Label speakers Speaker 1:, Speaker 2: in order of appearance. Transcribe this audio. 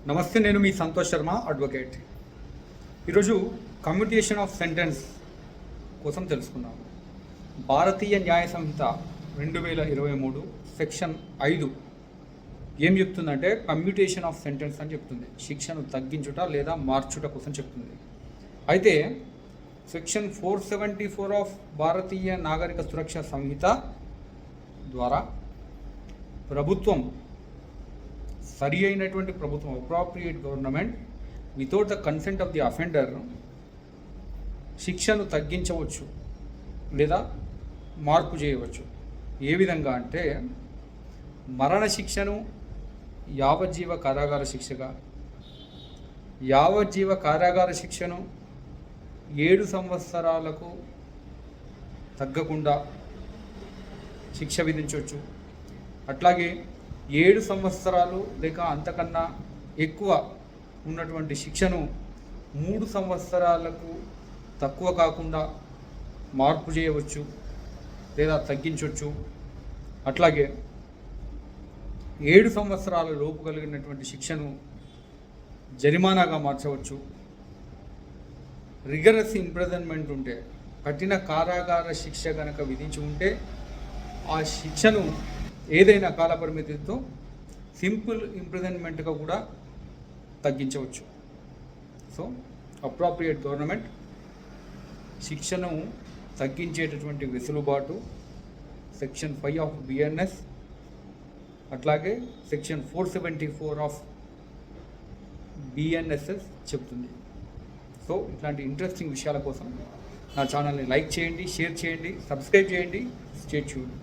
Speaker 1: నమస్తే, నేను మీ సంతోష్ శర్మ, అడ్వకేట్. ఈరోజు కమ్యూటేషన్ ఆఫ్ సెంటెన్స్ కోసం తెలుసుకున్నాం. భారతీయ న్యాయ సంహిత 2023 సెక్షన్ 5 ఏం చెప్తుందంటే కమ్యూటేషన్ ఆఫ్ సెంటెన్స్ అని చెప్తుంది. శిక్షను తగ్గించుట లేదా మార్చుట కోసం చెప్తుంది. అయితే సెక్షన్ 474 ఆఫ్ భారతీయ నాగరిక సురక్ష సంహిత ద్వారా ప్రభుత్వం సరి అయినటువంటి ప్రభుత్వం appropriate government without the consent of the offender శిక్షను తగ్గించవచ్చు లేదా మార్పు చేయవచ్చు. ఏ విధంగా అంటే మరణ శిక్షను యావజ్జీవ కారాగార శిక్షగా, యావజ్జీవ కారాగార శిక్షను 7 సంవత్సరాలకు తగ్గకుండా శిక్ష విధించవచ్చు. అట్లాగే 7 సంవత్సరాలు లేక అంతకన్నా ఎక్కువ ఉన్నటువంటి శిక్షను 3 సంవత్సరాలకు తక్కువ కాకుండా మార్పు చేయవచ్చు లేదా తగ్గించవచ్చు. అట్లాగే 7 సంవత్సరాల లోపు కలిగినటువంటి శిక్షను జరిమానాగా మార్చవచ్చు. రిగరస్ ఇంప్రిజన్మెంట్ ఉంటే, కఠిన కారాగార శిక్ష కనుక విధించి ఉంటే ఆ శిక్షను ఏదైనా కాల పరిమితితో సింపుల్ ఇంప్రిజన్మెంట్గా కూడా తగ్గించవచ్చు. సో అప్రాప్రియేట్ గవర్నమెంట్ శిక్షను తగ్గించేటటువంటి వెసులుబాటు సెక్షన్ 5 ఆఫ్ బిఎన్ఎస్ అట్లాగే సెక్షన్ 474 ఆఫ్ బిఎన్ఎస్ఎస్ చెప్తుంది. సో ఇట్లాంటి ఇంట్రెస్టింగ్ విషయాల కోసం నా ఛానల్ని లైక్ చేయండి, షేర్ చేయండి, సబ్స్క్రైబ్ చేయండి. Stay tuned.